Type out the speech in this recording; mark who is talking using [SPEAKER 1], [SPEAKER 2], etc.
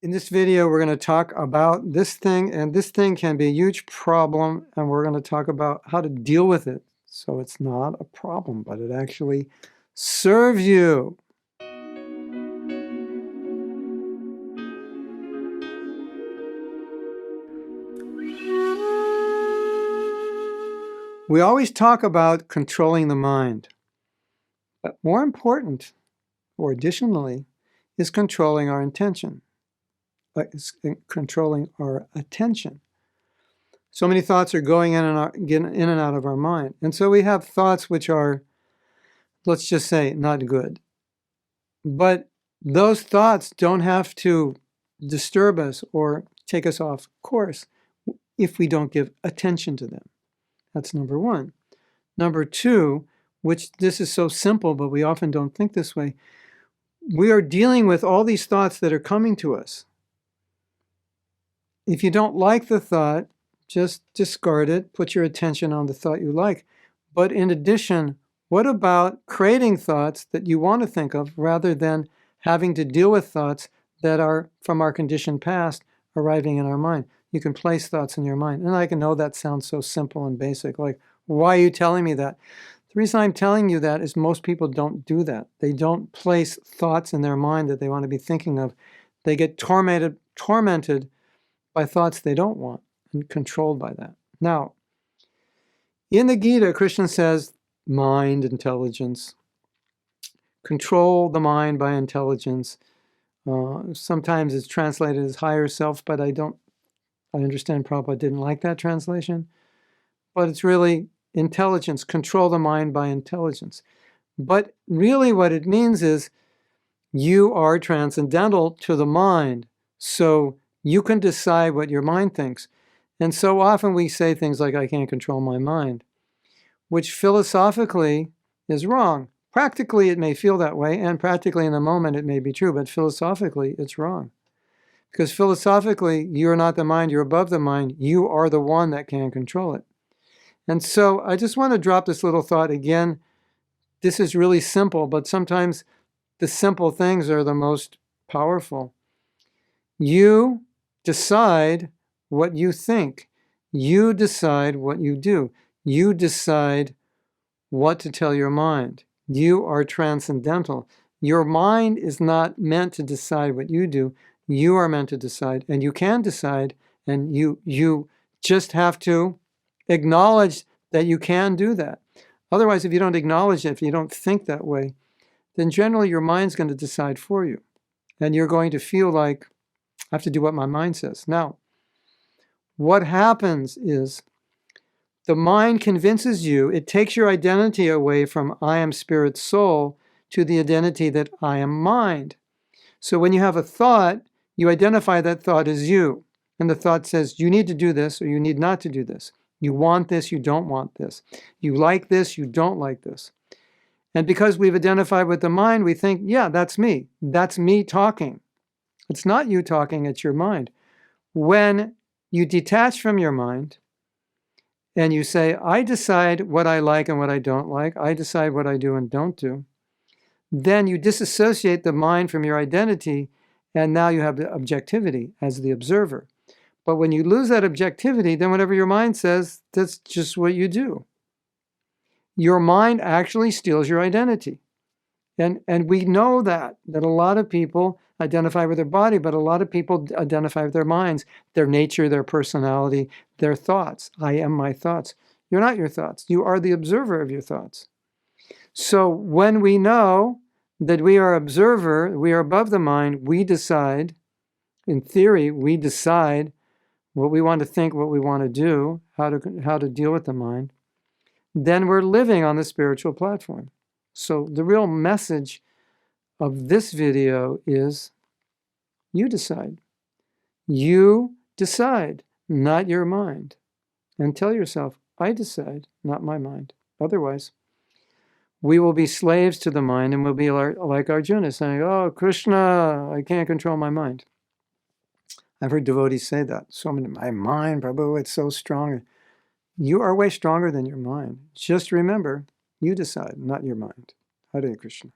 [SPEAKER 1] In this video, we're going to talk about this thing, and this thing can be a huge problem, and we're going to talk about how to deal with it so it's not a problem, but it actually serves you. We always talk about controlling the mind, but more important, or additionally, is controlling our intention, is controlling our attention. So many thoughts are going in and out of our mind. And so we have thoughts which are, let's just say, not good. But those thoughts don't have to disturb us or take us off course if we don't give attention to them. That's number one. Number two, which this is so simple, but we often don't think this way, we are dealing with all these thoughts that are coming to us. If you don't like the thought, just discard it, put your attention on the thought you like. But in addition, what about creating thoughts that you want to think of rather than having to deal with thoughts that are from our conditioned past arriving in our mind? You can place thoughts in your mind. And I can know that sounds so simple and basic, like, why are you telling me that? The reason I'm telling you that is most people don't do that. They don't place thoughts in their mind that they want to be thinking of. They get tormented by thoughts they don't want and controlled by that. Now, in the Gita, Krishna says, mind, intelligence, control the mind by intelligence. Sometimes it's translated as higher self, but I understand Prabhupada didn't like that translation. But it's really intelligence, control the mind by intelligence. But really what it means is you are transcendental to the mind, so you can decide what your mind thinks. And so often we say things like, I can't control my mind, which philosophically is wrong. Practically, it may feel that way, and practically in the moment it may be true, but philosophically, it's wrong. Because philosophically, you're not the mind, you're above the mind. You are the one that can control it. And so I just want to drop this little thought again. This is really simple, but sometimes the simple things are the most powerful. You decide what you think. You decide what you do. You decide what to tell your mind. You are transcendental. Your mind is not meant to decide what you do. You are meant to decide, and you can decide, and you just have to acknowledge that you can do that. Otherwise, if you don't acknowledge it, if you don't think that way, then generally your mind's going to decide for you. And you're going to feel like, I have to do what my mind says. Now, what happens is the mind convinces you, it takes your identity away from I am spirit soul to the identity that I am mind. So when you have a thought, you identify that thought as you. And the thought says, you need to do this or you need not to do this. You want this, you don't want this. You like this, you don't like this. And because we've identified with the mind, we think, yeah, that's me. That's me talking. It's not you talking, it's your mind. When you detach from your mind and you say, I decide what I like and what I don't like, I decide what I do and don't do, then you disassociate the mind from your identity, and now you have the objectivity as the observer. But when you lose that objectivity, then whatever your mind says, that's just what you do. Your mind actually steals your identity. And we know that a lot of people identify with their body, but a lot of people identify with their minds, their nature, their personality, their thoughts. I am my thoughts. You're not your thoughts. You are the observer of your thoughts. So when we know that we are observer, we are above the mind, we decide, in theory, we decide what we want to think, what we want to do, how to deal with the mind, then we're living on the spiritual platform. So the real message of this video is you decide. You decide, not your mind. And tell yourself, I decide, not my mind. Otherwise, we will be slaves to the mind and we'll be like Arjuna saying, oh, Krishna, I can't control my mind. I've heard devotees say that. So many, my mind, Prabhu, it's so strong. You are way stronger than your mind. Just remember, you decide, not your mind. Hare Krishna.